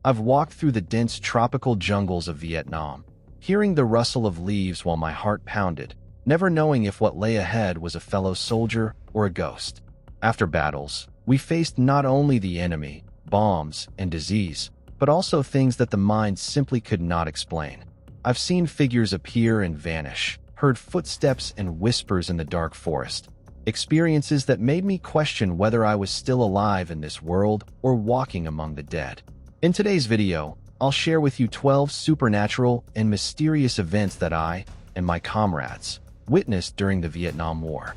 I've walked through the dense tropical jungles of Vietnam, hearing the rustle of leaves while my heart pounded, never knowing if what lay ahead was a fellow soldier or a ghost. After battles, we faced not only the enemy, bombs, and disease, but also things that the mind simply could not explain. I've seen figures appear and vanish, heard footsteps and whispers in the dark forest, experiences that made me question whether I was still alive in this world or walking among the dead. In today's video, I'll share with you 12 supernatural and mysterious events that I and my comrades witnessed during the Vietnam War.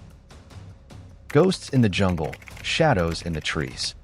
Ghosts in the jungle, shadows in the trees.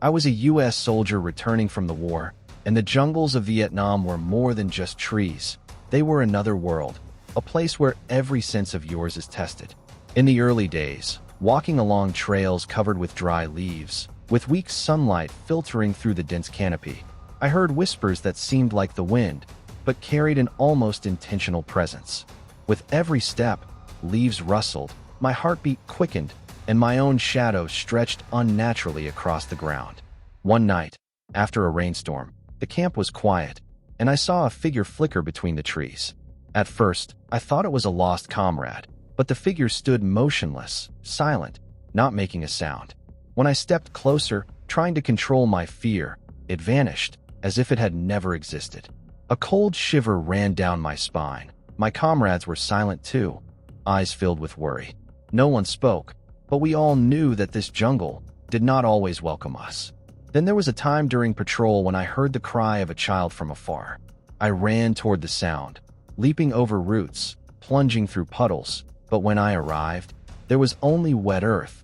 I was a U.S. soldier returning from the war, and the jungles of Vietnam were more than just trees. They were another world, a place where every sense of yours is tested. In the early days, walking along trails covered with dry leaves, with weak sunlight filtering through the dense canopy, I heard whispers that seemed like the wind, but carried an almost intentional presence. With every step, leaves rustled, my heartbeat quickened, and my own shadow stretched unnaturally across the ground. One night, after a rainstorm, the camp was quiet, and I saw a figure flicker between the trees. At first, I thought it was a lost comrade, but the figure stood motionless, silent, not making a sound. When I stepped closer, trying to control my fear, it vanished, as if it had never existed. A cold shiver ran down my spine. My comrades were silent too, eyes filled with worry. No one spoke, but we all knew that this jungle did not always welcome us. Then there was a time during patrol when I heard the cry of a child from afar. I ran toward the sound, leaping over roots, plunging through puddles, but when I arrived, there was only wet earth,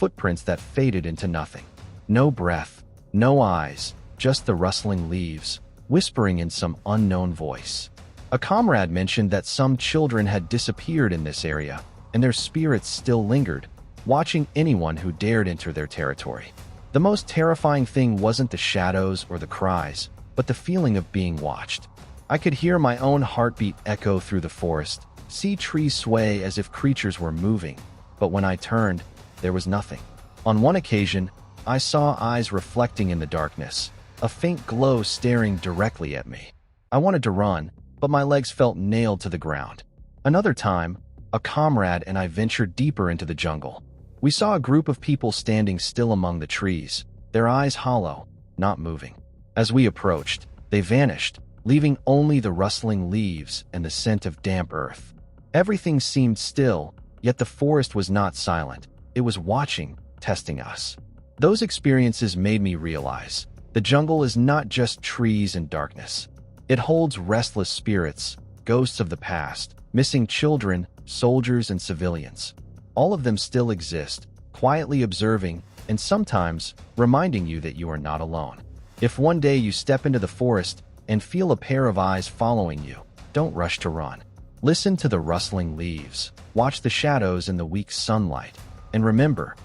footprints that faded into nothing. No breath, no eyes, just the rustling leaves, whispering in some unknown voice. A comrade mentioned that some children had disappeared in this area, and their spirits still lingered, watching anyone who dared enter their territory. The most terrifying thing wasn't the shadows or the cries, but the feeling of being watched. I could hear my own heartbeat echo through the forest, see trees sway as if creatures were moving, but when I turned, there was nothing. On one occasion, I saw eyes reflecting in the darkness, a faint glow staring directly at me. I wanted to run, but my legs felt nailed to the ground. Another time, a comrade and I ventured deeper into the jungle. We saw a group of people standing still among the trees, their eyes hollow, not moving. As we approached, they vanished, leaving only the rustling leaves and the scent of damp earth. Everything seemed still, yet the forest was not silent. It was watching, testing us. Those experiences made me realize the jungle is not just trees and darkness. It holds restless spirits, ghosts of the past, missing children, soldiers, and civilians. All of them still exist, quietly observing, and sometimes reminding you that you are not alone. If one day you step into the forest and feel a pair of eyes following you, don't rush to run. Listen to the rustling leaves, watch the shadows in the weak sunlight, and remember,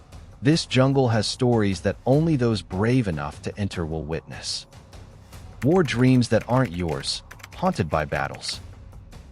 this jungle has stories that only those brave enough to enter will witness. War dreams that aren't yours, haunted by battles.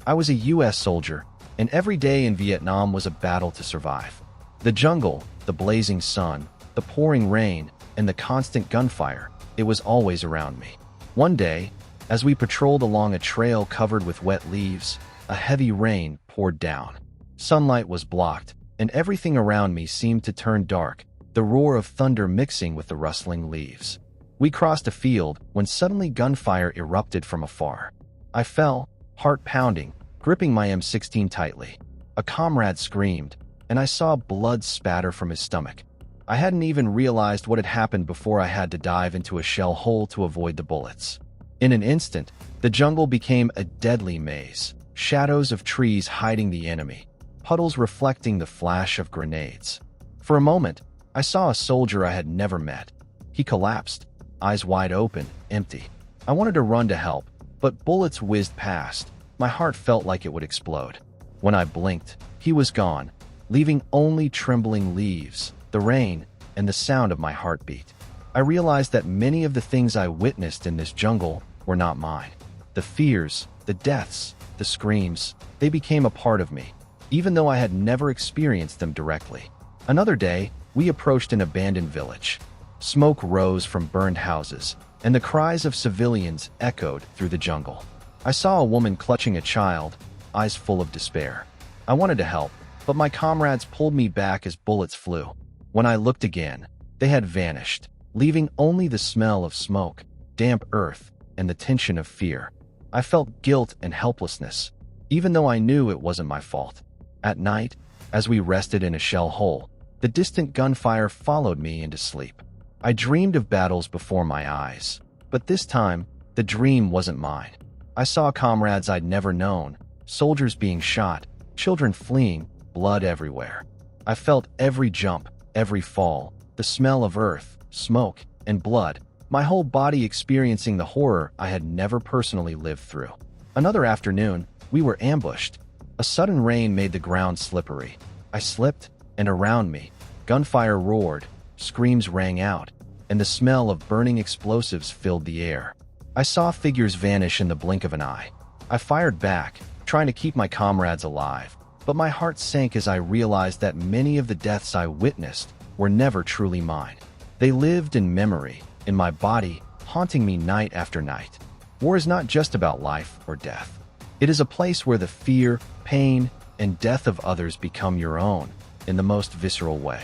I was a U.S. soldier, and every day in Vietnam was a battle to survive. The jungle, the blazing sun, the pouring rain, and the constant gunfire, it was always around me. One day, as we patrolled along a trail covered with wet leaves, a heavy rain poured down. Sunlight was blocked, and everything around me seemed to turn dark, the roar of thunder mixing with the rustling leaves. We crossed a field when suddenly gunfire erupted from afar. I fell, heart pounding, gripping my M16 tightly. A comrade screamed, and I saw blood spatter from his stomach. I hadn't even realized what had happened before I had to dive into a shell hole to avoid the bullets. In an instant, the jungle became a deadly maze, shadows of trees hiding the enemy, puddles reflecting the flash of grenades. For a moment, I saw a soldier I had never met. He collapsed, eyes wide open, empty. I wanted to run to help, but bullets whizzed past. My heart felt like it would explode. When I blinked, he was gone, leaving only trembling leaves, the rain, and the sound of my heartbeat. I realized that many of the things I witnessed in this jungle were not mine. The fears, the deaths, the screams, they became a part of me, even though I had never experienced them directly. Another day, we approached an abandoned village. Smoke rose from burned houses, and the cries of civilians echoed through the jungle. I saw a woman clutching a child, eyes full of despair. I wanted to help, but my comrades pulled me back as bullets flew. When I looked again, they had vanished, leaving only the smell of smoke, damp earth, and the tension of fear. I felt guilt and helplessness, even though I knew it wasn't my fault. At night, as we rested in a shell hole, the distant gunfire followed me into sleep. I dreamed of battles before my eyes, but this time, the dream wasn't mine. I saw comrades I'd never known, soldiers being shot, children fleeing, blood everywhere. I felt every jump, every fall, the smell of earth, smoke, and blood, my whole body experiencing the horror I had never personally lived through. Another afternoon, we were ambushed. A sudden rain made the ground slippery. I slipped, and around me, gunfire roared, screams rang out, and the smell of burning explosives filled the air. I saw figures vanish in the blink of an eye. I fired back, trying to keep my comrades alive, but my heart sank as I realized that many of the deaths I witnessed were never truly mine. They lived in memory, in my body, haunting me night after night. War is not just about life or death. It is a place where the fear, pain, and death of others become your own in the most visceral way.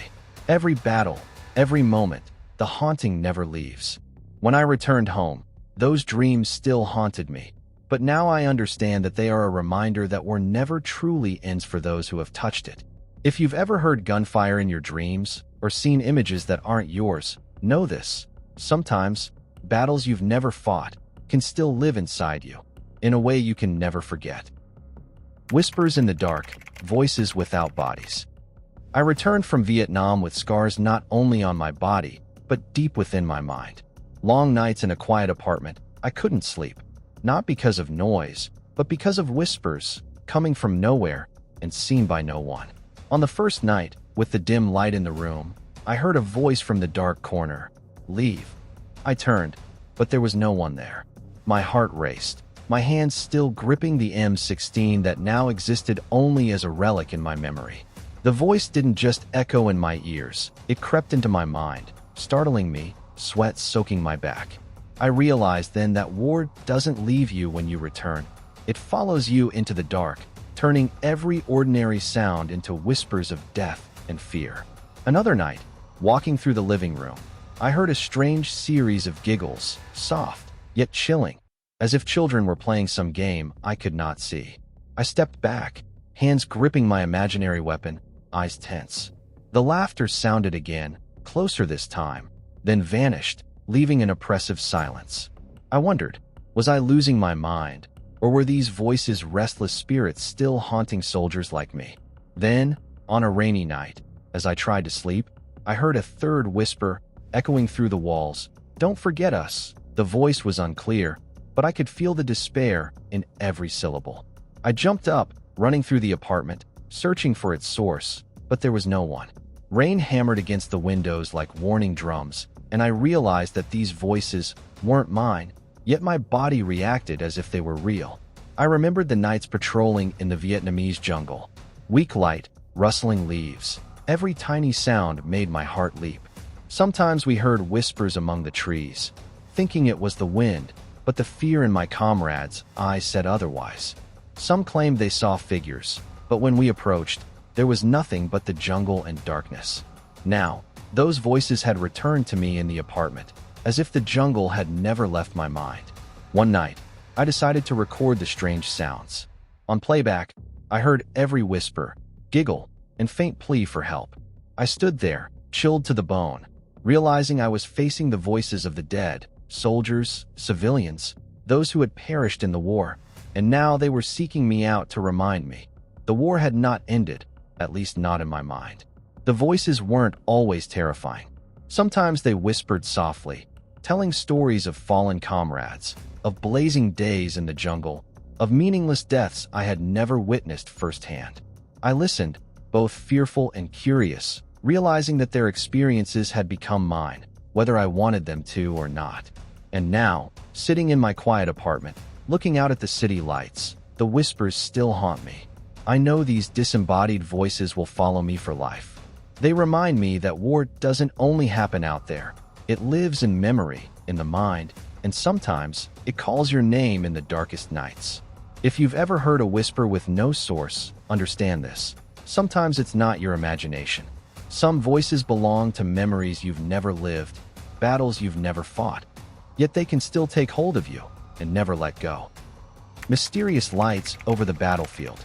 Every battle, every moment, the haunting never leaves. When I returned home, those dreams still haunted me, but now I understand that they are a reminder that war never truly ends for those who have touched it. If you've ever heard gunfire in your dreams or seen images that aren't yours, know this. Sometimes, battles you've never fought can still live inside you, in a way you can never forget. Whispers in the dark, voices without bodies. I returned from Vietnam with scars not only on my body, but deep within my mind. Long nights in a quiet apartment, I couldn't sleep, not because of noise, but because of whispers coming from nowhere and seen by no one. On the first night, with the dim light in the room, I heard a voice from the dark corner. "Leave." I turned, but there was no one there. My heart raced, my hands still gripping the M16 that now existed only as a relic in my memory. The voice didn't just echo in my ears, it crept into my mind, startling me, sweat soaking my back. I realized then that war doesn't leave you when you return. It follows you into the dark, turning every ordinary sound into whispers of death and fear. Another night, walking through the living room, I heard a strange series of giggles, soft, yet chilling, as if children were playing some game I could not see. I stepped back, hands gripping my imaginary weapon, eyes tense. The laughter sounded again, closer this time, then vanished, leaving an oppressive silence. I wondered, was I losing my mind, or were these voices restless spirits still haunting soldiers like me? Then, on a rainy night, as I tried to sleep, I heard a third whisper echoing through the walls. "Don't forget us." The voice was unclear, but I could feel the despair in every syllable. I jumped up, running through the apartment, searching for its source, but there was no one. Rain hammered against the windows like warning drums, and I realized that these voices weren't mine, yet my body reacted as if they were real. I remembered the nights patrolling in the Vietnamese jungle. Weak light, rustling leaves, every tiny sound made my heart leap. Sometimes we heard whispers among the trees, thinking it was the wind, but the fear in my comrades' eyes said otherwise. Some claimed they saw figures, but when we approached, there was nothing but the jungle and darkness. Now, those voices had returned to me in the apartment, as if the jungle had never left my mind. One night, I decided to record the strange sounds. On playback, I heard every whisper, giggle, and faint plea for help. I stood there, chilled to the bone, realizing I was facing the voices of the dead, soldiers, civilians, those who had perished in the war, and now they were seeking me out to remind me. The war had not ended, at least not in my mind. The voices weren't always terrifying. Sometimes they whispered softly, telling stories of fallen comrades, of blazing days in the jungle, of meaningless deaths I had never witnessed firsthand. I listened, both fearful and curious, realizing that their experiences had become mine, whether I wanted them to or not. And now, sitting in my quiet apartment, looking out at the city lights, the whispers still haunt me. I know these disembodied voices will follow me for life. They remind me that war doesn't only happen out there. It lives in memory, in the mind, and sometimes it calls your name in the darkest nights. If you've ever heard a whisper with no source, understand this. Sometimes it's not your imagination. Some voices belong to memories you've never lived, battles you've never fought, yet they can still take hold of you and never let go. Mysterious lights over the battlefield.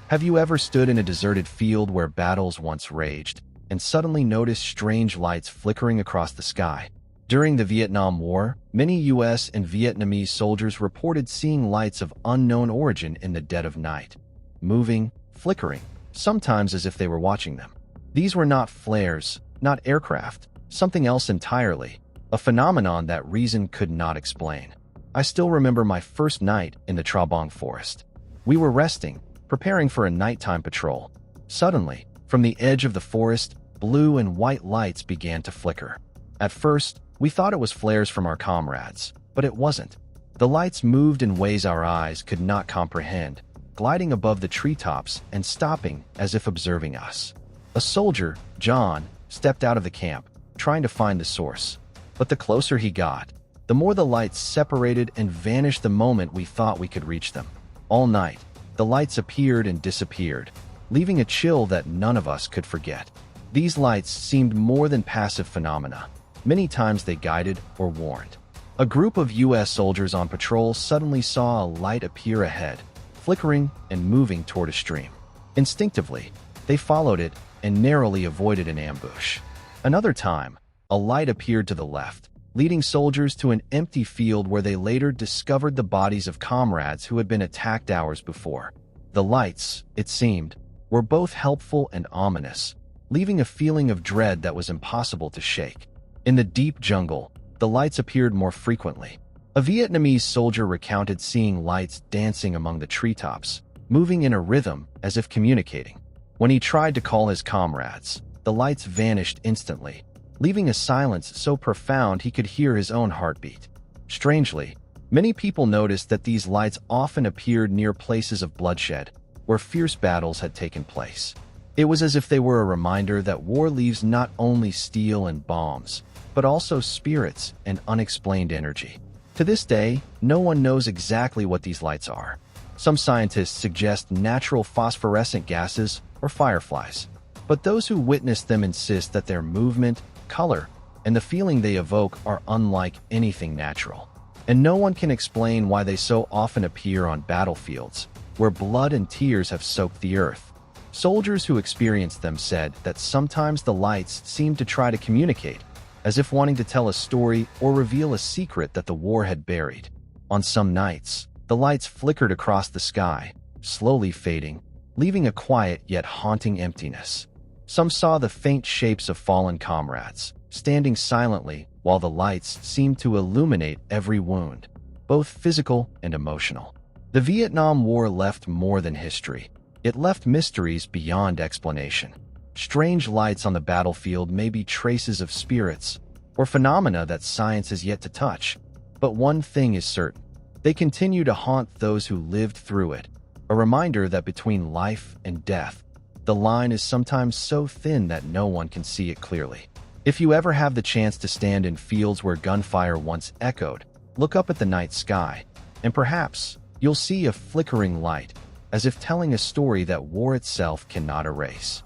Have you ever stood in a deserted field where battles once raged and suddenly noticed strange lights flickering across the sky? During the Vietnam War, many U.S. and Vietnamese soldiers reported seeing lights of unknown origin in the dead of night, moving, flickering, sometimes as if they were watching them. These were not flares, not aircraft, something else entirely, a phenomenon that reason could not explain. I still remember my first night in the Trabong forest. We were resting, preparing for a nighttime patrol. Suddenly, from the edge of the forest, blue and white lights began to flicker. At first, we thought it was flares from our comrades, but it wasn't. The lights moved in ways our eyes could not comprehend, gliding above the treetops and stopping as if observing us. A soldier, John, stepped out of the camp, trying to find the source. But the closer he got, the more the lights separated and vanished the moment we thought we could reach them. All night, the lights appeared and disappeared, leaving a chill that none of us could forget. These lights seemed more than passive phenomena. Many times they guided or warned. A group of U.S. soldiers on patrol suddenly saw a light appear ahead, flickering and moving toward a stream. Instinctively, they followed it and narrowly avoided an ambush. Another time, a light appeared to the left, leading soldiers to an empty field where they later discovered the bodies of comrades who had been attacked hours before. The lights, it seemed, were both helpful and ominous, leaving a feeling of dread that was impossible to shake. In the deep jungle, the lights appeared more frequently. A Vietnamese soldier recounted seeing lights dancing among the treetops, moving in a rhythm as if communicating. When he tried to call his comrades, the lights vanished instantly, leaving a silence so profound he could hear his own heartbeat. Strangely, many people noticed that these lights often appeared near places of bloodshed, where fierce battles had taken place. It was as if they were a reminder that war leaves not only steel and bombs, but also spirits and unexplained energy. To this day, no one knows exactly what these lights are. Some scientists suggest natural phosphorescent gases or fireflies, but those who witness them insist that their movement, color, and the feeling they evoke are unlike anything natural. And no one can explain why they so often appear on battlefields, where blood and tears have soaked the earth. Soldiers who experienced them said that sometimes the lights seemed to try to communicate, as if wanting to tell a story or reveal a secret that the war had buried. On some nights, the lights flickered across the sky, slowly fading, leaving a quiet yet haunting emptiness. Some saw the faint shapes of fallen comrades, standing silently while the lights seemed to illuminate every wound, both physical and emotional. The Vietnam War left more than history. It left mysteries beyond explanation. Strange lights on the battlefield may be traces of spirits or phenomena that science has yet to touch. But one thing is certain: they continue to haunt those who lived through it, a reminder that between life and death, the line is sometimes so thin that no one can see it clearly. If you ever have the chance to stand in fields where gunfire once echoed, look up at the night sky, and perhaps you'll see a flickering light, as if telling a story that war itself cannot erase.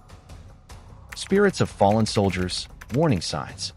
Spirits of fallen soldiers, warning signs.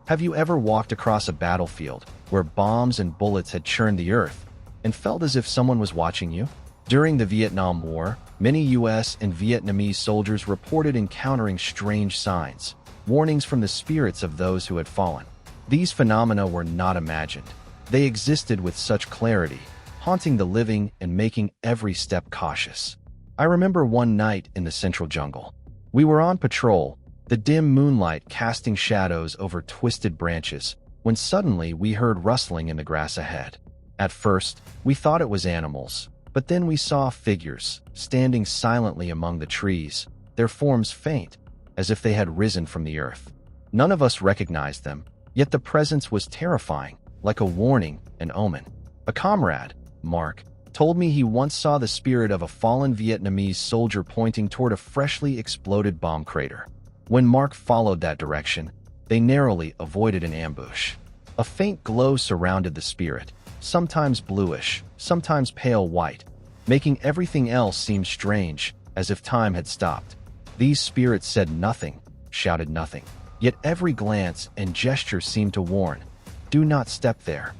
Have you ever walked across a battlefield where bombs and bullets had churned the earth and felt as if someone was watching you? During the Vietnam War, many U.S. and Vietnamese soldiers reported encountering strange signs, warnings from the spirits of those who had fallen. These phenomena were not imagined. They existed with such clarity, haunting the living and making every step cautious. I remember one night in the central jungle. We were on patrol, the dim moonlight casting shadows over twisted branches, when suddenly we heard rustling in the grass ahead. At first, we thought it was animals, but then we saw figures, standing silently among the trees, their forms faint, as if they had risen from the earth. None of us recognized them, yet the presence was terrifying, like a warning, an omen. A comrade, Mark, told me he once saw the spirit of a fallen Vietnamese soldier pointing toward a freshly exploded bomb crater. When Mark followed that direction, they narrowly avoided an ambush. A faint glow surrounded the spirit, sometimes bluish, sometimes pale white, making everything else seem strange, as if time had stopped. These spirits said nothing, shouted nothing, yet every glance and gesture seemed to warn, "Do not step there."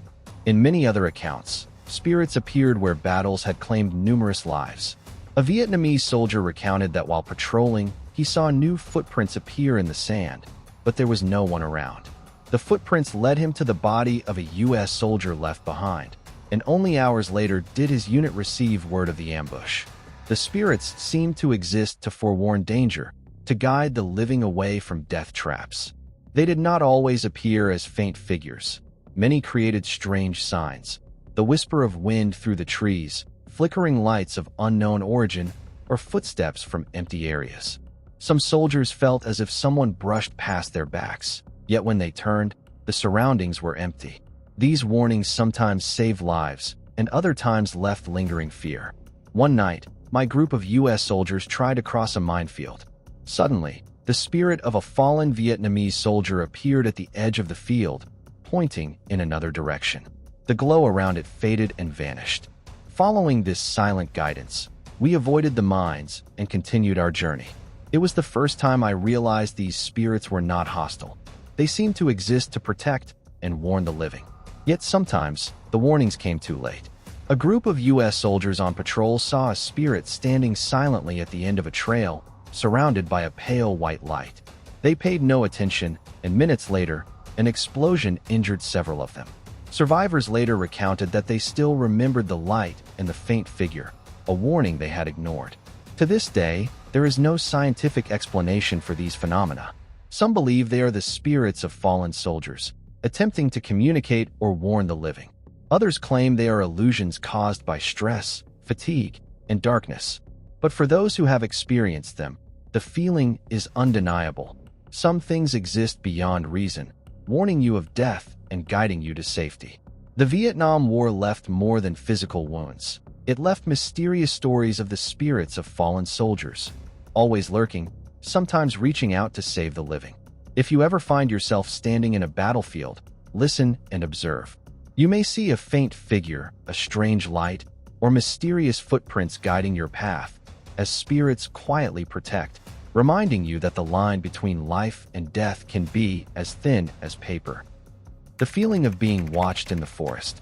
In many other accounts, spirits appeared where battles had claimed numerous lives. A Vietnamese soldier recounted that while patrolling, he saw new footprints appear in the sand, but there was no one around. The footprints led him to the body of a U.S. soldier left behind, and only hours later did his unit receive word of the ambush. The spirits seemed to exist to forewarn danger, to guide the living away from death traps. They did not always appear as faint figures. Many created strange signs: the whisper of wind through the trees, flickering lights of unknown origin, or footsteps from empty areas. Some soldiers felt as if someone brushed past their backs, yet when they turned, the surroundings were empty. These warnings sometimes saved lives, and other times left lingering fear. One night, my group of U.S. soldiers tried to cross a minefield. Suddenly, the spirit of a fallen Vietnamese soldier appeared at the edge of the field, pointing in another direction. The glow around it faded and vanished. Following this silent guidance, we avoided the mines and continued our journey. It was the first time I realized these spirits were not hostile. They seemed to exist to protect and warn the living. Yet sometimes, the warnings came too late. A group of U.S. soldiers on patrol saw a spirit standing silently at the end of a trail, surrounded by a pale white light. They paid no attention, and minutes later, an explosion injured several of them. Survivors later recounted that they still remembered the light and the faint figure, a warning they had ignored. To this day, there is no scientific explanation for these phenomena. Some believe they are the spirits of fallen soldiers, attempting to communicate or warn the living. Others claim they are illusions caused by stress, fatigue, and darkness. But for those who have experienced them, the feeling is undeniable. Some things exist beyond reason, warning you of death and guiding you to safety. The Vietnam War left more than physical wounds. It left mysterious stories of the spirits of fallen soldiers, always lurking, sometimes reaching out to save the living. If you ever find yourself standing in a battlefield, listen and observe. You may see a faint figure, a strange light, or mysterious footprints guiding your path, as spirits quietly protect, reminding you that the line between life and death can be as thin as paper. The feeling of being watched in the forest.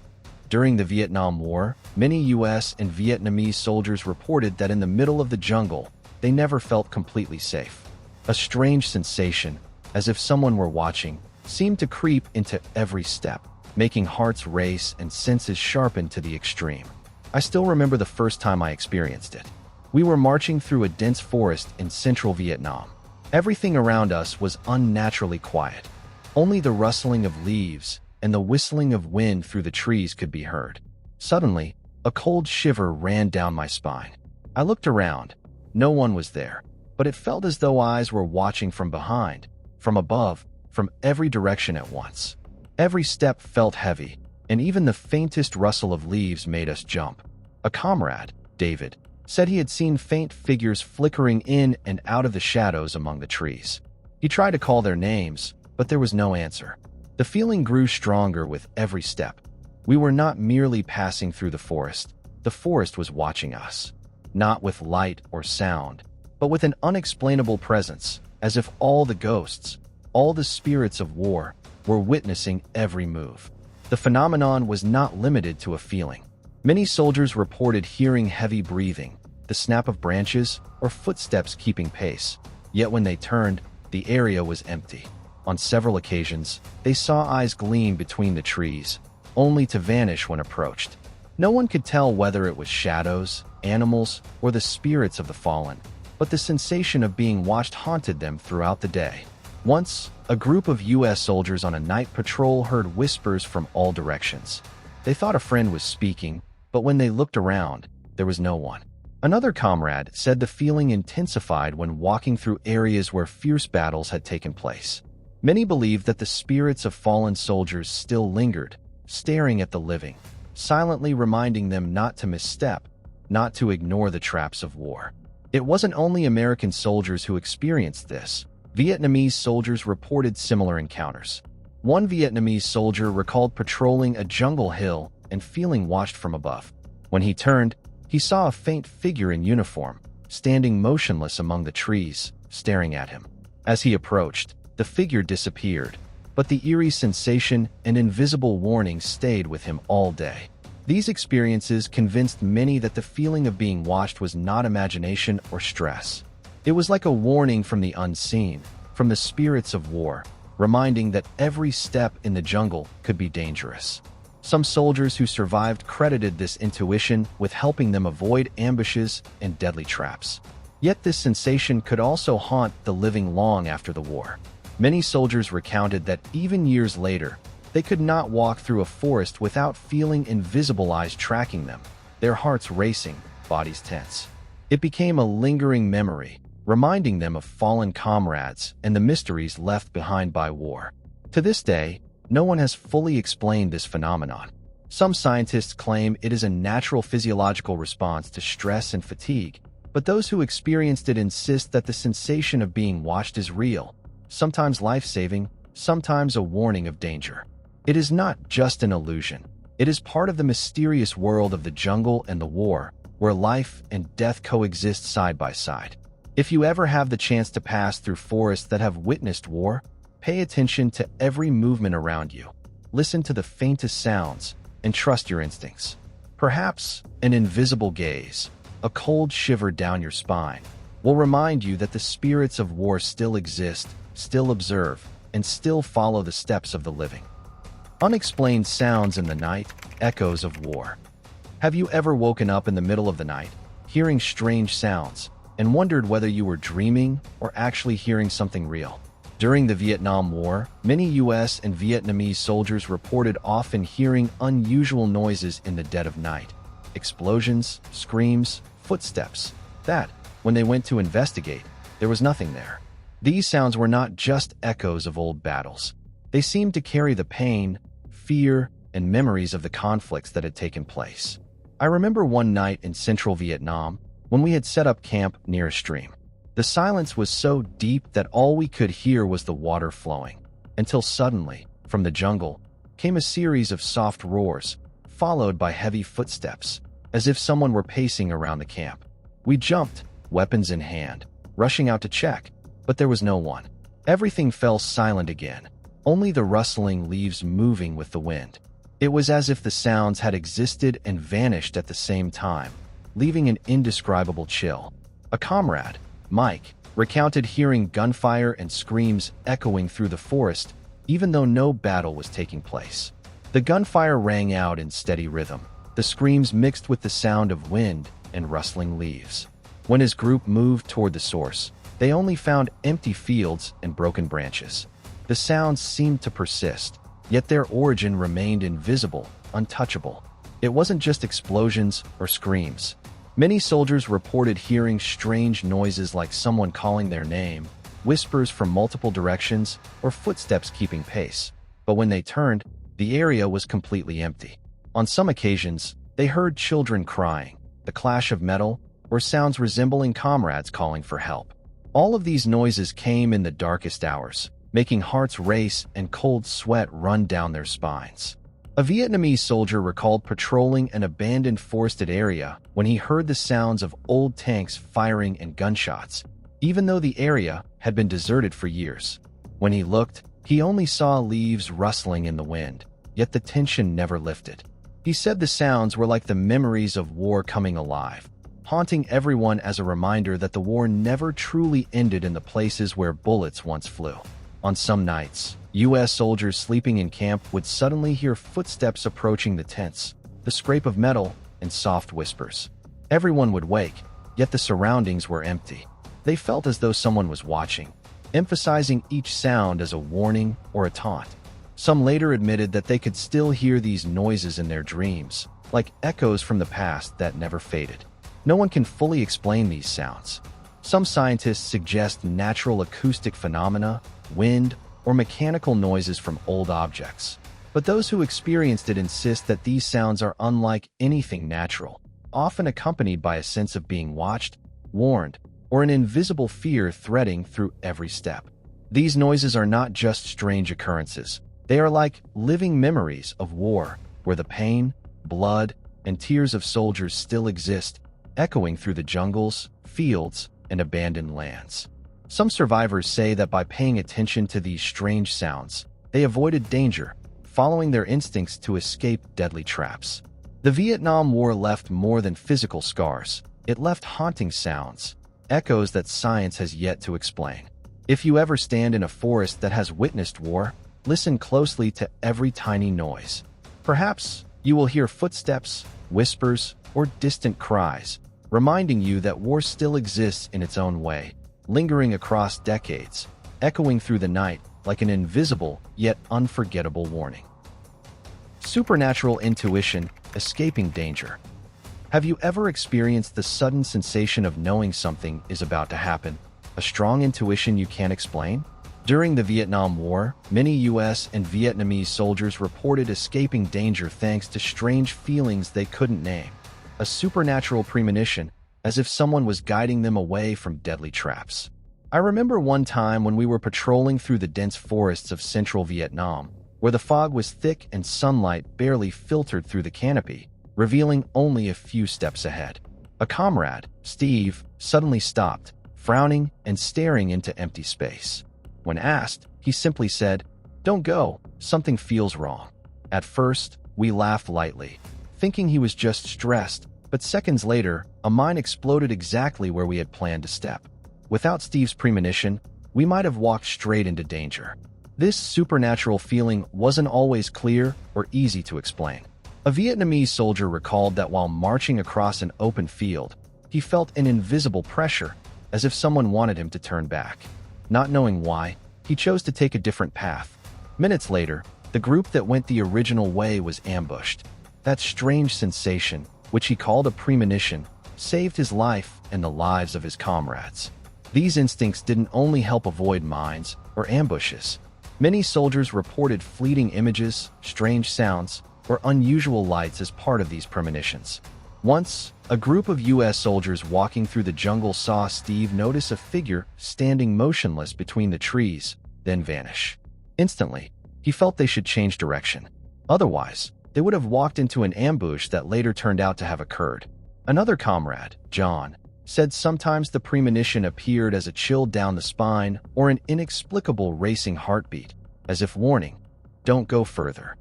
During the Vietnam War, many U.S. and Vietnamese soldiers reported that in the middle of the jungle, they never felt completely safe. A strange sensation, as if someone were watching, seemed to creep into every step, making hearts race and senses sharpen to the extreme. I still remember the first time I experienced it. We were marching through a dense forest in central Vietnam. Everything around us was unnaturally quiet. Only the rustling of leaves and the whistling of wind through the trees could be heard. Suddenly, a cold shiver ran down my spine. I looked around. No one was there, but it felt as though eyes were watching from behind, from above, from every direction at once. Every step felt heavy, and even the faintest rustle of leaves made us jump. A comrade, David, said he had seen faint figures flickering in and out of the shadows among the trees. He tried to call their names, but there was no answer. The feeling grew stronger with every step. We were not merely passing through the forest was watching us. Not with light or sound, but with an unexplainable presence, as if all the ghosts, all the spirits of war, were witnessing every move. The phenomenon was not limited to a feeling. Many soldiers reported hearing heavy breathing, the snap of branches, or footsteps keeping pace. Yet when they turned, the area was empty. On several occasions, they saw eyes gleam between the trees, only to vanish when approached. No one could tell whether it was shadows, animals, or the spirits of the fallen, but the sensation of being watched haunted them throughout the day. Once, a group of U.S. soldiers on a night patrol heard whispers from all directions. They thought a friend was speaking, but when they looked around, there was no one. Another comrade said the feeling intensified when walking through areas where fierce battles had taken place. Many believed that the spirits of fallen soldiers still lingered, staring at the living, silently reminding them not to misstep, not to ignore the traps of war. It wasn't only American soldiers who experienced this. Vietnamese soldiers reported similar encounters. One Vietnamese soldier recalled patrolling a jungle hill and feeling watched from above. When he turned, he saw a faint figure in uniform, standing motionless among the trees, staring at him. As he approached, the figure disappeared, but the eerie sensation and invisible warning stayed with him all day. These experiences convinced many that the feeling of being watched was not imagination or stress. It was like a warning from the unseen, from the spirits of war, reminding that every step in the jungle could be dangerous. Some soldiers who survived credited this intuition with helping them avoid ambushes and deadly traps. Yet this sensation could also haunt the living long after the war. Many soldiers recounted that even years later, they could not walk through a forest without feeling invisible eyes tracking them, their hearts racing, bodies tense. It became a lingering memory, reminding them of fallen comrades and the mysteries left behind by war. To this day, no one has fully explained this phenomenon. Some scientists claim it is a natural physiological response to stress and fatigue, but those who experienced it insist that the sensation of being watched is real, sometimes life-saving, sometimes a warning of danger. It is not just an illusion. It is part of the mysterious world of the jungle and the war, where life and death coexist side by side. If you ever have the chance to pass through forests that have witnessed war, pay attention to every movement around you. Listen to the faintest sounds and trust your instincts. Perhaps an invisible gaze, a cold shiver down your spine, will remind you that the spirits of war still exist, still observe, and still follow the steps of the living. Unexplained sounds in the night, echoes of war. Have you ever woken up in the middle of the night, hearing strange sounds, and wondered whether you were dreaming or actually hearing something real? During the Vietnam War, many U.S. and Vietnamese soldiers reported often hearing unusual noises in the dead of night. Explosions, screams, footsteps. That, when they went to investigate, there was nothing there. These sounds were not just echoes of old battles. They seemed to carry the pain, fear, and memories of the conflicts that had taken place. I remember one night in central Vietnam when we had set up camp near a stream. The silence was so deep that all we could hear was the water flowing, until suddenly, from the jungle, came a series of soft roars, followed by heavy footsteps, as if someone were pacing around the camp. We jumped, weapons in hand, rushing out to check, but there was no one. Everything fell silent again, only the rustling leaves moving with the wind. It was as if the sounds had existed and vanished at the same time, leaving an indescribable chill. A comrade, Mike, recounted hearing gunfire and screams echoing through the forest, even though no battle was taking place. The gunfire rang out in steady rhythm, the screams mixed with the sound of wind and rustling leaves. When his group moved toward the source, they only found empty fields and broken branches. The sounds seemed to persist, yet their origin remained invisible, untouchable. It wasn't just explosions or screams. Many soldiers reported hearing strange noises like someone calling their name, whispers from multiple directions, or footsteps keeping pace. But when they turned, the area was completely empty. On some occasions, they heard children crying, the clash of metal, or sounds resembling comrades calling for help. All of these noises came in the darkest hours, making hearts race and cold sweat run down their spines. A Vietnamese soldier recalled patrolling an abandoned forested area when he heard the sounds of old tanks firing and gunshots, even though the area had been deserted for years. When he looked, he only saw leaves rustling in the wind, yet the tension never lifted. He said the sounds were like the memories of war coming alive, haunting everyone as a reminder that the war never truly ended in the places where bullets once flew. On some nights, U.S. soldiers sleeping in camp would suddenly hear footsteps approaching the tents, the scrape of metal, and soft whispers. Everyone would wake, yet the surroundings were empty. They felt as though someone was watching, emphasizing each sound as a warning or a taunt. Some later admitted that they could still hear these noises in their dreams, like echoes from the past that never faded. No one can fully explain these sounds. Some scientists suggest natural acoustic phenomena, wind, or mechanical noises from old objects. But those who experienced it insist that these sounds are unlike anything natural, often accompanied by a sense of being watched, warned, or an invisible fear threading through every step. These noises are not just strange occurrences. They are like living memories of war, where the pain, blood, and tears of soldiers still exist, echoing through the jungles, fields, and abandoned lands. Some survivors say that by paying attention to these strange sounds, they avoided danger, following their instincts to escape deadly traps. The Vietnam War left more than physical scars. It left haunting sounds, echoes that science has yet to explain. If you ever stand in a forest that has witnessed war, listen closely to every tiny noise. Perhaps you will hear footsteps, whispers, or distant cries, reminding you that war still exists in its own way, lingering across decades, echoing through the night like an invisible yet unforgettable warning. Supernatural intuition, escaping danger. Have you ever experienced the sudden sensation of knowing something is about to happen? A strong intuition you can't explain? During the Vietnam War, many US and Vietnamese soldiers reported escaping danger thanks to strange feelings they couldn't name. A supernatural premonition, as if someone was guiding them away from deadly traps. I remember one time when we were patrolling through the dense forests of central Vietnam, where the fog was thick and sunlight barely filtered through the canopy, revealing only a few steps ahead. A comrade, Steve, suddenly stopped, frowning and staring into empty space. When asked, he simply said, "Don't go, something feels wrong." At first, we laughed lightly, thinking he was just stressed, but seconds later, a mine exploded exactly where we had planned to step. Without Steve's premonition, we might have walked straight into danger. This supernatural feeling wasn't always clear or easy to explain. A Vietnamese soldier recalled that while marching across an open field, he felt an invisible pressure, as if someone wanted him to turn back. Not knowing why, he chose to take a different path. Minutes later, the group that went the original way was ambushed. That strange sensation, which he called a premonition, saved his life and the lives of his comrades. These instincts didn't only help avoid mines or ambushes. Many soldiers reported fleeting images, strange sounds, or unusual lights as part of these premonitions. Once, a group of US soldiers walking through the jungle saw Steve notice a figure standing motionless between the trees, then vanish. Instantly, he felt they should change direction. Otherwise, they would have walked into an ambush that later turned out to have occurred. Another comrade, John, said sometimes the premonition appeared as a chill down the spine or an inexplicable racing heartbeat, as if warning, "Don't go further."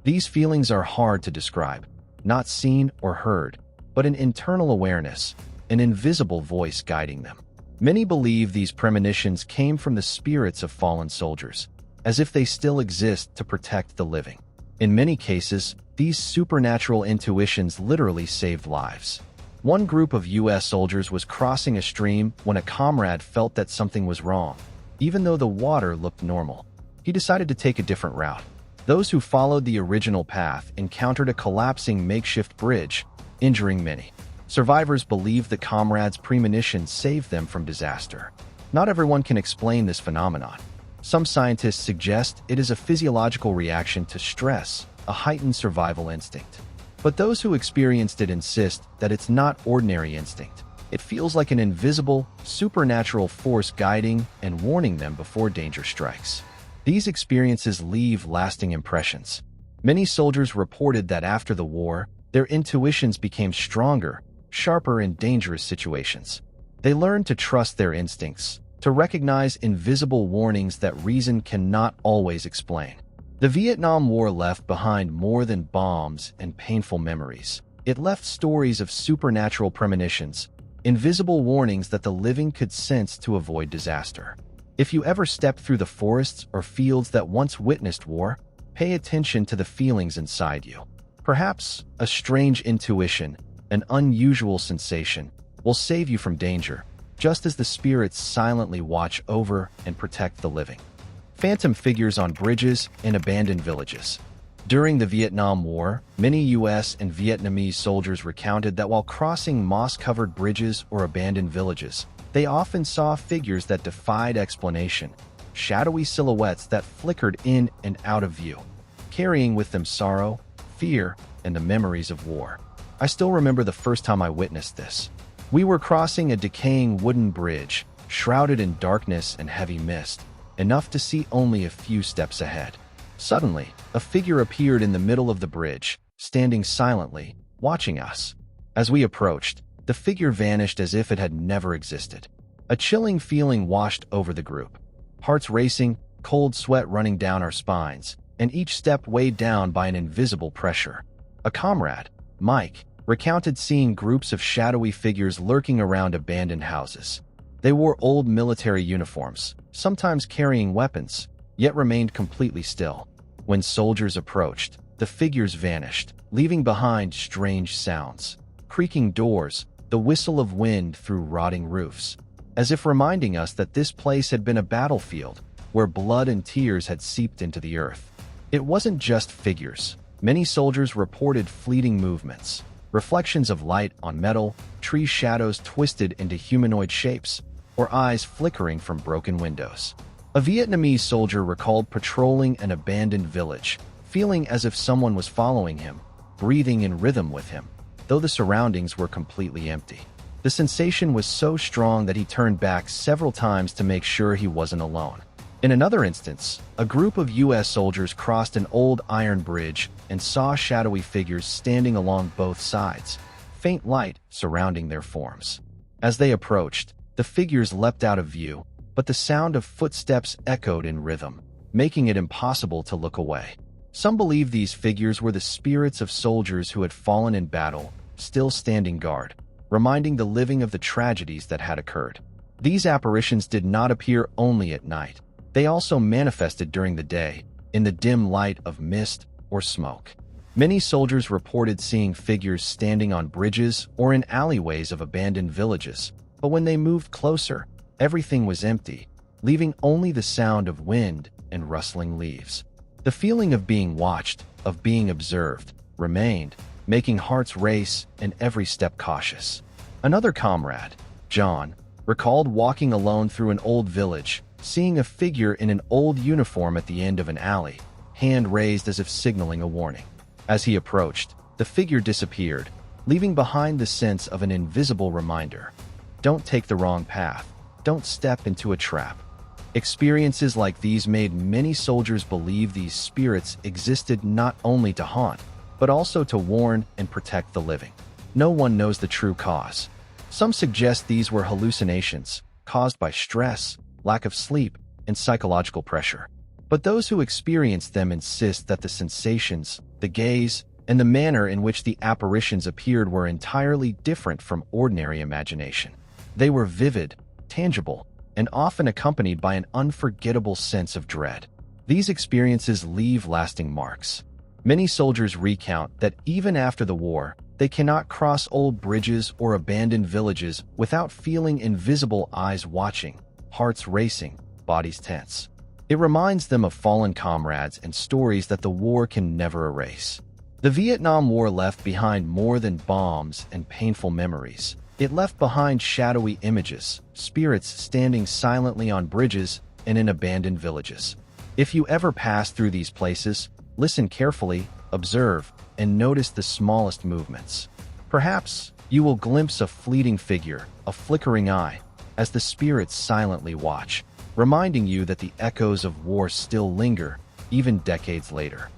These feelings are hard to describe, not seen or heard, but an internal awareness, an invisible voice guiding them. Many believe these premonitions came from the spirits of fallen soldiers, as if they still exist to protect the living. In many cases, these supernatural intuitions literally saved lives. One group of US soldiers was crossing a stream when a comrade felt that something was wrong. Even though the water looked normal, he decided to take a different route. Those who followed the original path encountered a collapsing makeshift bridge, injuring many. Survivors believe the comrade's premonition saved them from disaster. Not everyone can explain this phenomenon. Some scientists suggest it is a physiological reaction to stress, a heightened survival instinct. But those who experienced it insist that it's not ordinary instinct. It feels like an invisible, supernatural force guiding and warning them before danger strikes. These experiences leave lasting impressions. Many soldiers reported that after the war, their intuitions became stronger, sharper in dangerous situations. They learned to trust their instincts, to recognize invisible warnings that reason cannot always explain. The Vietnam War left behind more than bombs and painful memories. It left stories of supernatural premonitions, invisible warnings that the living could sense to avoid disaster. If you ever step through the forests or fields that once witnessed war, pay attention to the feelings inside you. Perhaps a strange intuition, an unusual sensation, will save you from danger, just as the spirits silently watch over and protect the living. Phantom figures on bridges and abandoned villages. During the Vietnam War, many US and Vietnamese soldiers recounted that while crossing moss-covered bridges or abandoned villages, they often saw figures that defied explanation, shadowy silhouettes that flickered in and out of view, carrying with them sorrow, fear, and the memories of war. I still remember the first time I witnessed this. We were crossing a decaying wooden bridge, shrouded in darkness and heavy mist, enough to see only a few steps ahead. Suddenly, a figure appeared in the middle of the bridge, standing silently, watching us. As we approached, the figure vanished as if it had never existed. A chilling feeling washed over the group. Hearts racing, cold sweat running down our spines, and each step weighed down by an invisible pressure. A comrade, Mike, recounted seeing groups of shadowy figures lurking around abandoned houses. They wore old military uniforms, sometimes carrying weapons, yet remained completely still. When soldiers approached, the figures vanished, leaving behind strange sounds. Creaking doors, the whistle of wind through rotting roofs, as if reminding us that this place had been a battlefield where blood and tears had seeped into the earth. It wasn't just figures. Many soldiers reported fleeting movements, reflections of light on metal, tree shadows twisted into humanoid shapes, or eyes flickering from broken windows. A Vietnamese soldier recalled patrolling an abandoned village, feeling as if someone was following him, breathing in rhythm with him, though the surroundings were completely empty. The sensation was so strong that he turned back several times to make sure he wasn't alone. In another instance, a group of U.S. soldiers crossed an old iron bridge and saw shadowy figures standing along both sides, faint light surrounding their forms. As they approached, the figures leapt out of view, but the sound of footsteps echoed in rhythm, making it impossible to look away. Some believe these figures were the spirits of soldiers who had fallen in battle, still standing guard, reminding the living of the tragedies that had occurred. These apparitions did not appear only at night. They also manifested during the day, in the dim light of mist or smoke. Many soldiers reported seeing figures standing on bridges or in alleyways of abandoned villages, but when they moved closer, everything was empty, leaving only the sound of wind and rustling leaves. The feeling of being watched, of being observed, remained, making hearts race and every step cautious. Another comrade, John, recalled walking alone through an old village, seeing a figure in an old uniform at the end of an alley, hand raised as if signaling a warning. As he approached, the figure disappeared, leaving behind the sense of an invisible reminder. Don't take the wrong path. Don't step into a trap. Experiences like these made many soldiers believe these spirits existed not only to haunt, but also to warn and protect the living. No one knows the true cause. Some suggest these were hallucinations, caused by stress, lack of sleep, and psychological pressure. But those who experienced them insist that the sensations, the gaze, and the manner in which the apparitions appeared were entirely different from ordinary imagination. They were vivid, tangible, and often accompanied by an unforgettable sense of dread. These experiences leave lasting marks. Many soldiers recount that even after the war, they cannot cross old bridges or abandoned villages without feeling invisible eyes watching, hearts racing, bodies tense. It reminds them of fallen comrades and stories that the war can never erase. The Vietnam War left behind more than bombs and painful memories. It left behind shadowy images, spirits standing silently on bridges and in abandoned villages. If you ever pass through these places, listen carefully, observe, and notice the smallest movements. Perhaps you will glimpse a fleeting figure, a flickering eye, as the spirits silently watch, reminding you that the echoes of war still linger, even decades later.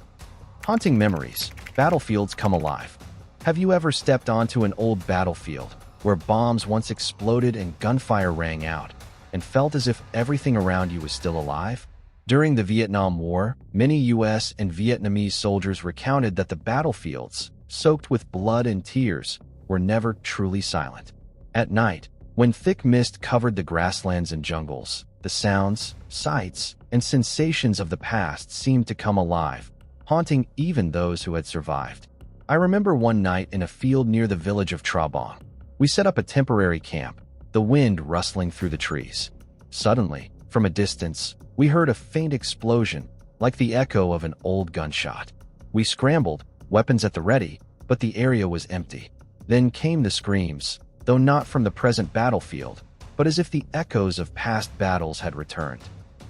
Haunting memories. Battlefields come alive. Have you ever stepped onto an old battlefield where bombs once exploded and gunfire rang out, and felt as if everything around you was still alive? During the Vietnam War, many U.S. and Vietnamese soldiers recounted that the battlefields, soaked with blood and tears, were never truly silent. At night, when thick mist covered the grasslands and jungles, the sounds, sights, and sensations of the past seemed to come alive, haunting even those who had survived. I remember one night in a field near the village of Trabong. We set up a temporary camp, the wind rustling through the trees. Suddenly, from a distance, we heard a faint explosion, like the echo of an old gunshot. We scrambled, weapons at the ready, but the area was empty. Then came the screams, though not from the present battlefield, but as if the echoes of past battles had returned.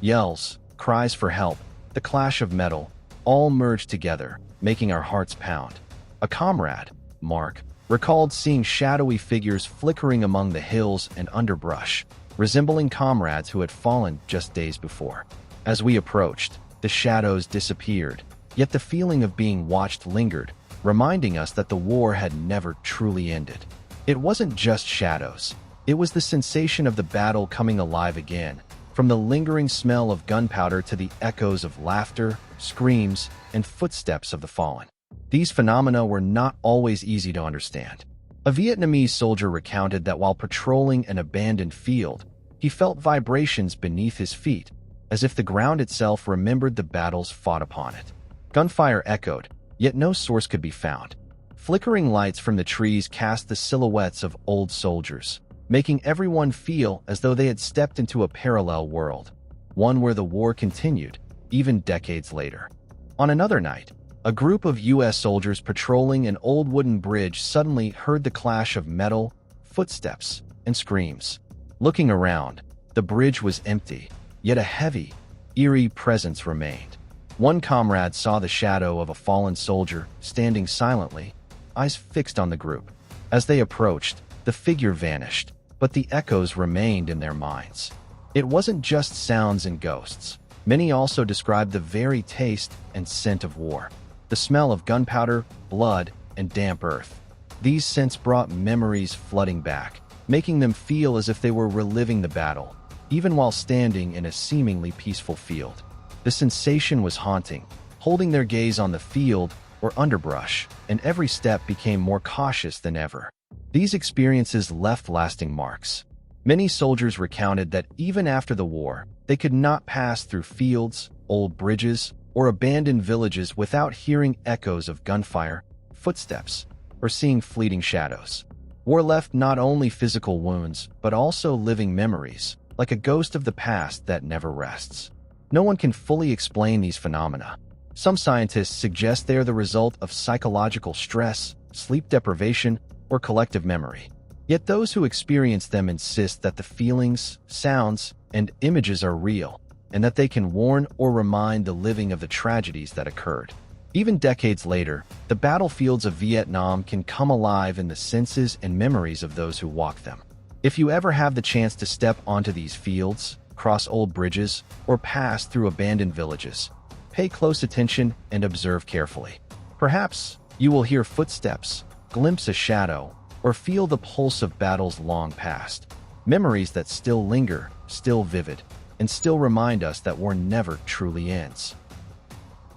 Yells, cries for help, the clash of metal, all merged together, making our hearts pound. A comrade, Mark, recalled seeing shadowy figures flickering among the hills and underbrush, resembling comrades who had fallen just days before. As we approached, The shadows disappeared, yet the feeling of being watched lingered, reminding us that the war had never truly ended. It wasn't just shadows. It was the sensation of the battle coming alive again, from the lingering smell of gunpowder to the echoes of laughter, screams, and footsteps of the fallen. These phenomena were not always easy to understand. A Vietnamese soldier recounted that while patrolling an abandoned field, he felt vibrations beneath his feet, as if the ground itself remembered the battles fought upon it. Gunfire echoed, yet no source could be found. Flickering lights from the trees cast the silhouettes of old soldiers, making everyone feel as though they had stepped into a parallel world, one where the war continued, even decades later. On another night, a group of U.S. soldiers patrolling an old wooden bridge suddenly heard the clash of metal, footsteps, and screams. Looking around, the bridge was empty, yet a heavy, eerie presence remained. One comrade saw the shadow of a fallen soldier standing silently, eyes fixed on the group. As they approached, the figure vanished, but the echoes remained in their minds. It wasn't just sounds and ghosts. Many also described the very taste and scent of war. The smell of gunpowder, blood, and damp earth. These scents brought memories flooding back, making them feel as if they were reliving the battle, even while standing in a seemingly peaceful field. The sensation was haunting, holding their gaze on the field or underbrush, and every step became more cautious than ever. These experiences left lasting marks. Many soldiers recounted that even after the war, they could not pass through fields, old bridges, or abandoned villages without hearing echoes of gunfire, footsteps, or seeing fleeting shadows. War left not only physical wounds, but also living memories, like a ghost of the past that never rests. No one can fully explain these phenomena. Some scientists suggest they are the result of psychological stress, sleep deprivation, or collective memory. Yet those who experience them insist that the feelings, sounds, and images are real, and that they can warn or remind the living of the tragedies that occurred. Even decades later, the battlefields of Vietnam can come alive in the senses and memories of those who walk them. If you ever have the chance to step onto these fields, cross old bridges, or pass through abandoned villages, pay close attention and observe carefully. Perhaps you will hear footsteps, glimpse a shadow, or feel the pulse of battles long past. Memories that still linger, still vivid, and still remind us that war never truly ends.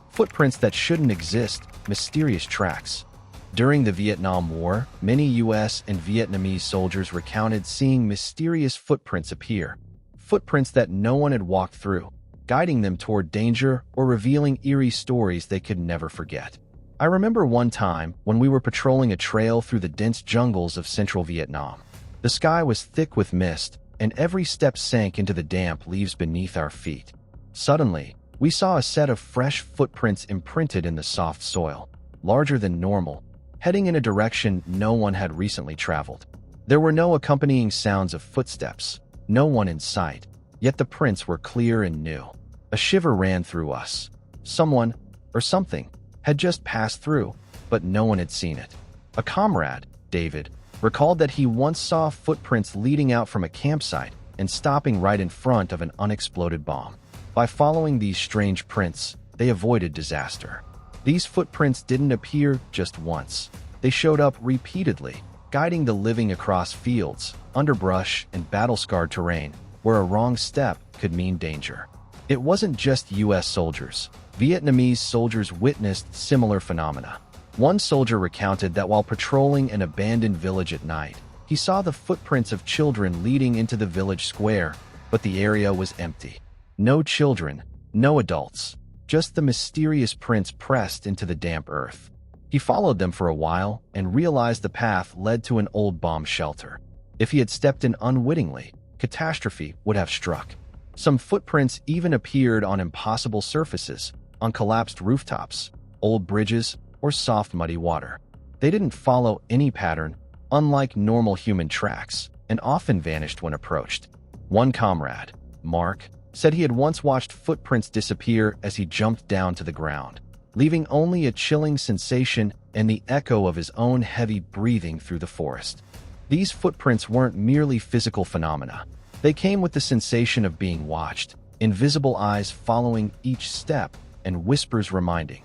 Footprints that shouldn't exist, mysterious tracks. During the Vietnam War, many U.S. and Vietnamese soldiers recounted seeing mysterious footprints appear. Footprints that no one had walked through, guiding them toward danger or revealing eerie stories they could never forget. I remember one time when we were patrolling a trail through the dense jungles of central Vietnam. The sky was thick with mist, and every step sank into the damp leaves beneath our feet. Suddenly, we saw a set of fresh footprints imprinted in the soft soil, larger than normal, heading in a direction no one had recently traveled. There were no accompanying sounds of footsteps, no one in sight, yet the prints were clear and new. A shiver ran through us. Someone, or something, had just passed through, but no one had seen it. A comrade, David, recalled that he once saw footprints leading out from a campsite and stopping right in front of an unexploded bomb. By following these strange prints, they avoided disaster. These footprints didn't appear just once. They showed up repeatedly, guiding the living across fields, underbrush, and battle-scarred terrain, where a wrong step could mean danger. It wasn't just U.S. soldiers. Vietnamese soldiers witnessed similar phenomena. One soldier recounted that while patrolling an abandoned village at night, he saw the footprints of children leading into the village square, but the area was empty. No children, no adults, just the mysterious prints pressed into the damp earth. He followed them for a while and realized the path led to an old bomb shelter. If he had stepped in unwittingly, catastrophe would have struck. Some footprints even appeared on impossible surfaces, on collapsed rooftops, old bridges, or soft muddy water. They didn't follow any pattern, unlike normal human tracks, and often vanished when approached. One comrade, Mark, said he had once watched footprints disappear as he jumped down to the ground, leaving only a chilling sensation and the echo of his own heavy breathing through the forest. These footprints weren't merely physical phenomena. They came with the sensation of being watched, invisible eyes following each step, and whispers reminding,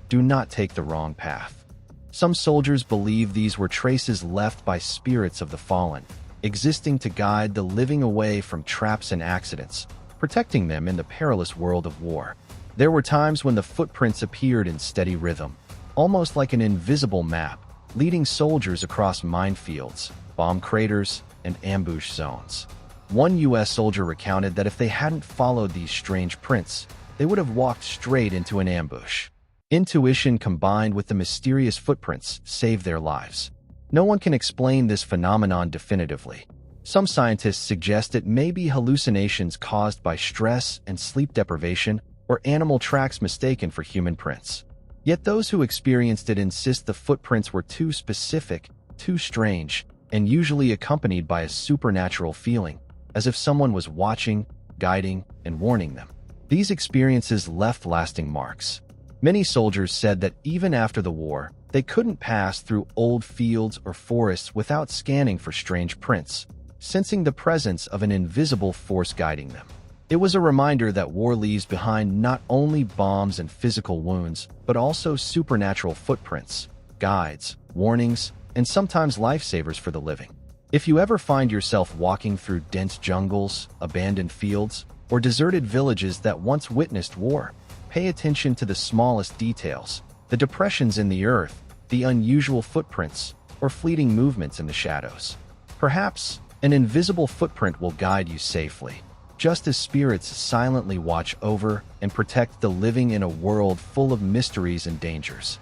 "Do not take the wrong path." Some soldiers believe these were traces left by spirits of the fallen, existing to guide the living away from traps and accidents, protecting them in the perilous world of war. There were times when the footprints appeared in steady rhythm, almost like an invisible map, leading soldiers across minefields, bomb craters, and ambush zones. One U.S. soldier recounted that if they hadn't followed these strange prints, they would have walked straight into an ambush. Intuition combined with the mysterious footprints saved their lives. No one can explain this phenomenon definitively. Some scientists suggest it may be hallucinations caused by stress and sleep deprivation, or animal tracks mistaken for human prints. Yet those who experienced it insist the footprints were too specific, too strange, and usually accompanied by a supernatural feeling, as if someone was watching, guiding, and warning them. These experiences left lasting marks. Many soldiers said that even after the war, they couldn't pass through old fields or forests without scanning for strange prints, sensing the presence of an invisible force guiding them. It was a reminder that war leaves behind not only bombs and physical wounds, but also supernatural footprints, guides, warnings, and sometimes lifesavers for the living. If you ever find yourself walking through dense jungles, abandoned fields, or deserted villages that once witnessed war, pay attention to the smallest details, the depressions in the earth, the unusual footprints, or fleeting movements in the shadows. Perhaps an invisible footprint will guide you safely, just as spirits silently watch over and protect the living in a world full of mysteries and dangers.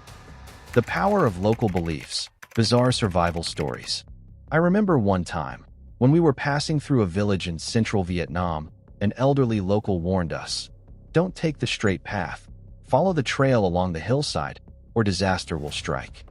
The power of local beliefs, bizarre survival stories. I remember one time, when we were passing through a village in central Vietnam, an elderly local warned us, "Don't take the straight path. Follow the trail along the hillside, or disaster will strike."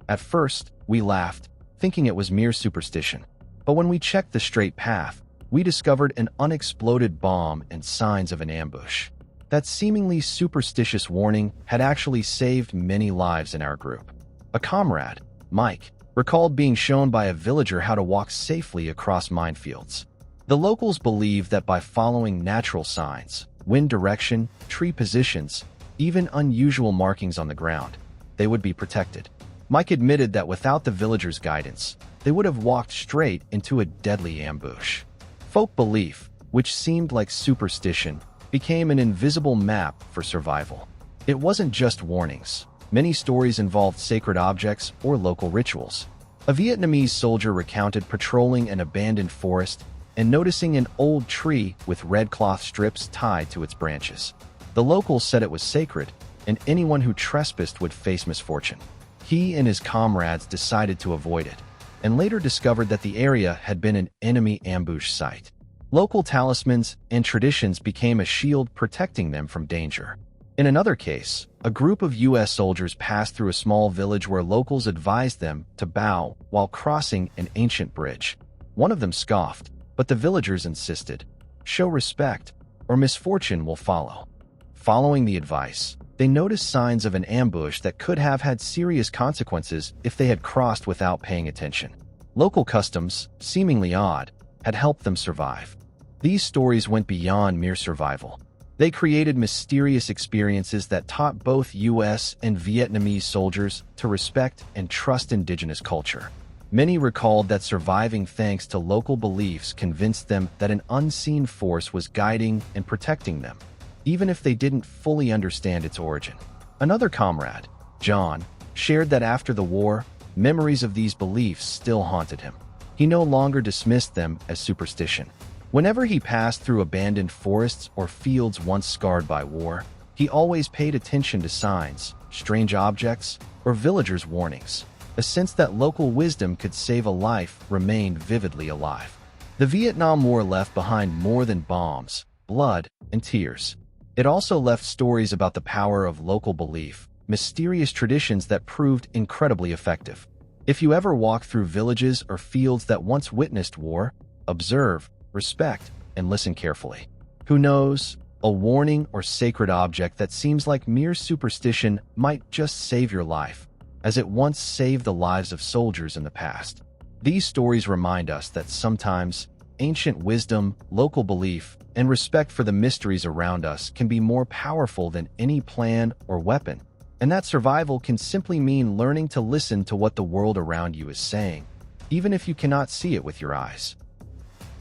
At first, we laughed, thinking it was mere superstition. But when we checked the straight path, we discovered an unexploded bomb and signs of an ambush. That seemingly superstitious warning had actually saved many lives in our group. A comrade, Mike, recalled being shown by a villager how to walk safely across minefields. The locals believed that by following natural signs, wind direction, tree positions, even unusual markings on the ground, they would be protected. Mike admitted that without the villagers' guidance, they would have walked straight into a deadly ambush. Folk belief, which seemed like superstition, became an invisible map for survival. It wasn't just warnings. Many stories involved sacred objects or local rituals. A Vietnamese soldier recounted patrolling an abandoned forest and noticing an old tree with red cloth strips tied to its branches. The locals said it was sacred, and anyone who trespassed would face misfortune. He and his comrades decided to avoid it, and later discovered that the area had been an enemy ambush site. Local talismans and traditions became a shield protecting them from danger. In another case, a group of U.S. soldiers passed through a small village where locals advised them to bow while crossing an ancient bridge. One of them scoffed, but the villagers insisted, "Show respect, or misfortune will follow." Following the advice, they noticed signs of an ambush that could have had serious consequences if they had crossed without paying attention. Local customs, seemingly odd, had helped them survive. These stories went beyond mere survival. They created mysterious experiences that taught both U.S. and Vietnamese soldiers to respect and trust indigenous culture. Many recalled that surviving thanks to local beliefs convinced them that an unseen force was guiding and protecting them, even if they didn't fully understand its origin. Another comrade, John, shared that after the war, memories of these beliefs still haunted him. He no longer dismissed them as superstition. Whenever he passed through abandoned forests or fields once scarred by war, he always paid attention to signs, strange objects, or villagers' warnings. A sense that local wisdom could save a life remained vividly alive. The Vietnam War left behind more than bombs, blood, and tears. It also left stories about the power of local belief, mysterious traditions that proved incredibly effective. If you ever walk through villages or fields that once witnessed war, observe, respect, and listen carefully. Who knows, a warning or sacred object that seems like mere superstition might just save your life, as it once saved the lives of soldiers in the past. These stories remind us that sometimes ancient wisdom, local belief, and respect for the mysteries around us can be more powerful than any plan or weapon. And that survival can simply mean learning to listen to what the world around you is saying, even if you cannot see it with your eyes.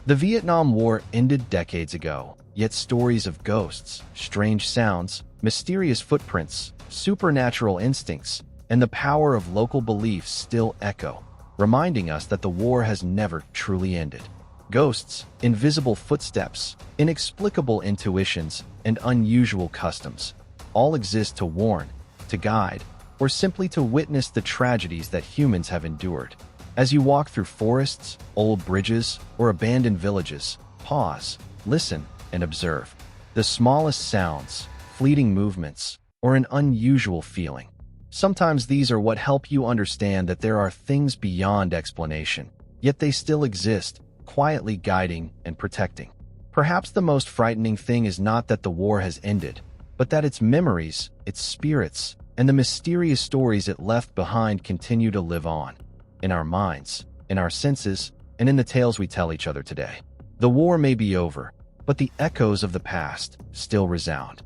The Vietnam War ended decades ago, yet stories of ghosts, strange sounds, mysterious footprints, supernatural instincts, and the power of local beliefs still echo, reminding us that the war has never truly ended. Ghosts, invisible footsteps, inexplicable intuitions, and unusual customs all exist to warn, to guide, or simply to witness the tragedies that humans have endured. As you walk through forests, old bridges, or abandoned villages, pause, listen, and observe. The smallest sounds, fleeting movements, or an unusual feeling. Sometimes these are what help you understand that there are things beyond explanation, yet they still exist, quietly guiding and protecting. Perhaps the most frightening thing is not that the war has ended, but that its memories, its spirits, and the mysterious stories it left behind continue to live on. In our minds, in our senses, and in the tales we tell each other today. The war may be over, but the echoes of the past still resound.